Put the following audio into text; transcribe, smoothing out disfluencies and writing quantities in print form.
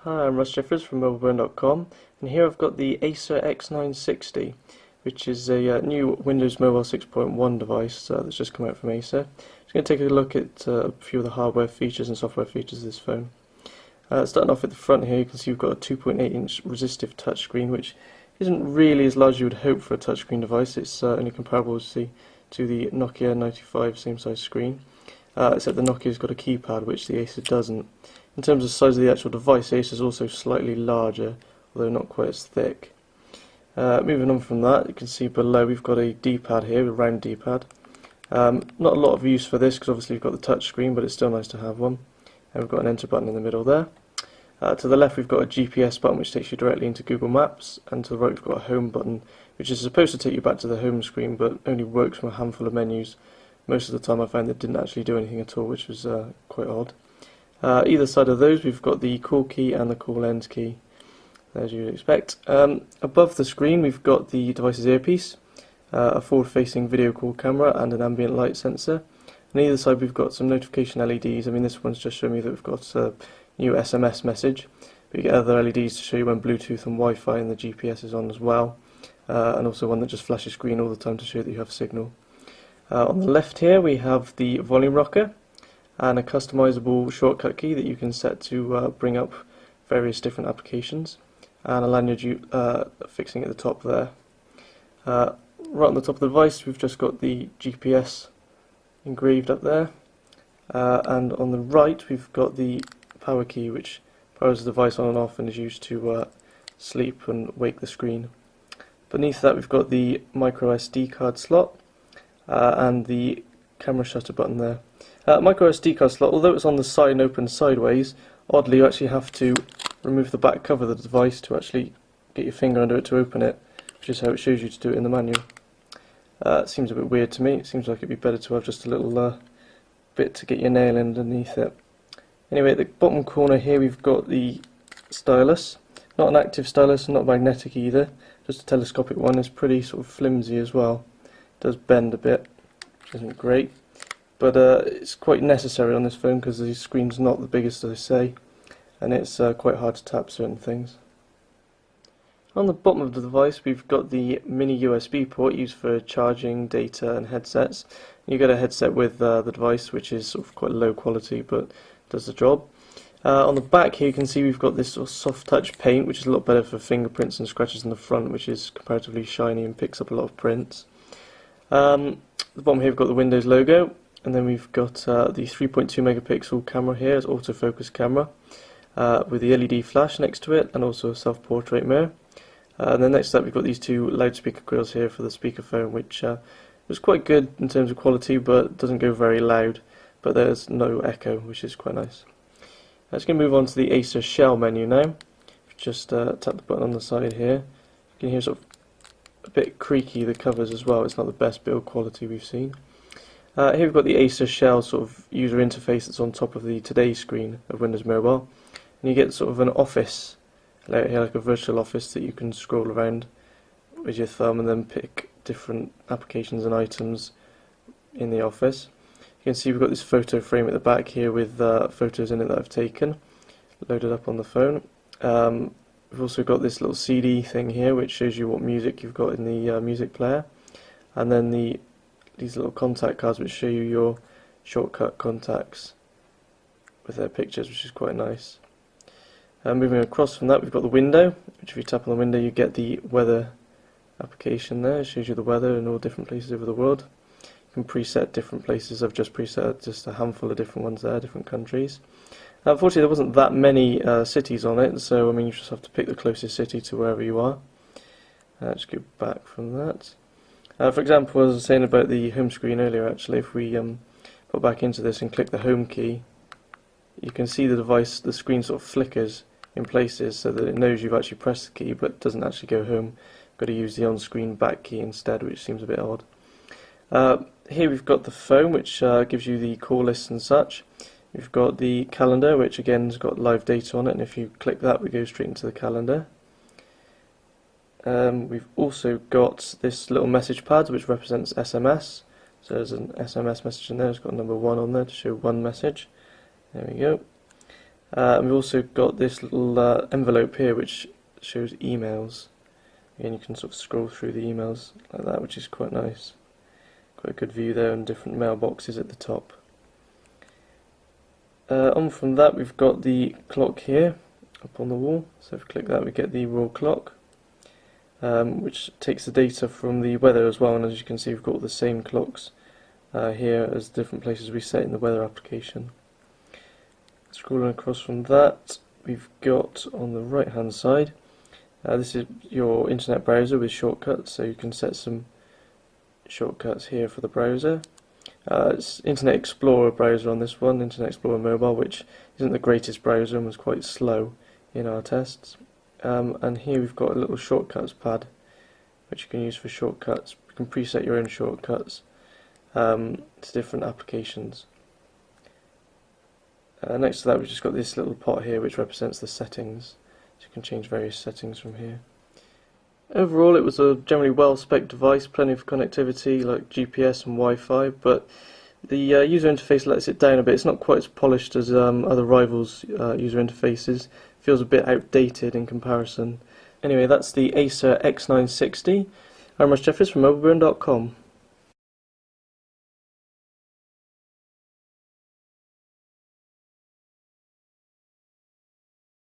Hi, I'm Russ Jeffers from mobileburn.com, and here I've got the Acer X960, which is a new Windows Mobile 6.1 device that's just come out from Acer. Just going to take a look at a few of the hardware features and software features of this phone. Starting off at the front here, you can see we've got a 2.8-inch resistive touchscreen, which isn't really as large as you would hope for a touchscreen device. It's only comparable to the Nokia 95 same size screen, except the Nokia's got a keypad, which the Acer doesn't. In terms of the size of the actual device, the Acer is also slightly larger, although not quite as thick. Moving on from that, you can see below we've got a D-pad here, a round D-pad. Not a lot of use for this because obviously we've got the touch screen, but it's still nice to have one. And we've got an enter button in the middle there. To the left we've got a GPS button which takes you directly into Google Maps, and to the right we've got a home button which is supposed to take you back to the home screen but only works from a handful of menus. Most of the time I found that it didn't actually do anything at all, which was quite odd. Either side of those we've got the call key and the call end key, as you would expect. Above the screen we've got the device's earpiece, a forward-facing video call camera and an ambient light sensor. On either side we've got some notification LEDs. I mean, this one's just showing me that we've got a new SMS message, but you get other LEDs to show you when Bluetooth and Wi-Fi and the GPS is on as well, and also one that just flashes green all the time to show that you have signal. On the left here we have the volume rocker and a customizable shortcut key that you can set to bring up various different applications, and a lanyard fixing at the top there. Right on the top of the device we've just got the GPS engraved up there, and on the right we've got the power key which powers the device on and off and is used to sleep and wake the screen. Beneath that we've got the micro SD card slot and the camera shutter button there. Micro SD card slot, although it's on the side and open sideways, oddly you actually have to remove the back cover of the device to actually get your finger under it to open it, which is how it shows you to do it in the manual. It seems a bit weird to me. It seems like it'd be better to have just a little bit to get your nail underneath it. Anyway, at the bottom corner here we've got the stylus. Not an active stylus, not magnetic either, just a telescopic one. It's pretty sort of flimsy as well. It does bend a bit, which isn't great, but it's quite necessary on this phone because the screen's not the biggest, as I say, and it's quite hard to tap certain things. On the bottom of the device we've got the mini USB port used for charging, data and headsets. You get a headset with the device which is sort of quite low quality but does the job. On the back here you can see we've got this sort of soft touch paint which is a lot better for fingerprints and scratches in the front, which is comparatively shiny and picks up a lot of prints. At the bottom here we've got the Windows logo, and then we've got the 3.2 megapixel camera here, it's autofocus camera, with the LED flash next to it and also a self-portrait mirror. And then next up we've got these two loudspeaker grills here for the speakerphone, which was quite good in terms of quality but doesn't go very loud, but there's no echo, which is quite nice. Let's go move on to the Acer shell menu now. Just tap the button on the side here. You can hear sort of a bit creaky the covers as well. It's not the best build quality we've seen. Here we've got the Acer shell sort of user interface that's on top of the Today screen of Windows Mobile, and you get sort of an office layout here, like a virtual office that you can scroll around with your thumb and then pick different applications and items in the office. You can see we've got this photo frame at the back here with photos in it that I've taken, loaded up on the phone. We've also got this little CD thing here which shows you what music you've got in the music player, and then these little contact cards which show you your shortcut contacts with their pictures, which is quite nice. Moving across from that we've got the window, which if you tap on the window you get the weather application there. It shows you the weather in all different places over the world. You can preset different places. I've just preset just a handful of different ones there, different countries. Unfortunately there wasn't that many cities on it, so I mean you just have to pick the closest city to wherever you are. Let's go back from that. For example, as I was saying about the home screen earlier, actually, if we put back into this and click the home key, you can see the device, the screen sort of flickers in places so that it knows you've actually pressed the key but doesn't actually go home. You've got to use the on-screen back key instead, which seems a bit odd. Here we've got the phone, which gives you the call list and such. We've got the calendar, which again has got live data on it, and if you click that we go straight into the calendar. We've also got this little message pad which represents SMS. So there's an SMS message in there, it's got number 1 on there to show one message. There we go. And we've also got this little envelope here which shows emails. Again, you can sort of scroll through the emails like that, which is quite nice. Quite a good view there, and different mailboxes at the top. On from that, we've got the clock here up on the wall. So if we click that, we get the raw clock, which takes the data from the weather as well. And as you can see, we've got all the same clocks here as different places we set in the weather application. Scrolling across from that, we've got on the right hand side, this is your internet browser with shortcuts, so you can set some shortcuts here for the browser. It's Internet Explorer browser on this one, Internet Explorer Mobile, which isn't the greatest browser and was quite slow in our tests. And here we've got a little shortcuts pad which you can use for shortcuts. You can preset your own shortcuts to different applications. Next to that, we've just got this little pot here which represents the settings, so you can change various settings from here. Overall, it was a generally well-spec'd device, plenty of connectivity like GPS and Wi-Fi, but the user interface lets it down a bit. It's not quite as polished as other rivals' user interfaces. It feels a bit outdated in comparison. Anyway, that's the Acer X960. I'm Russ Jeffers from mobileburn.com.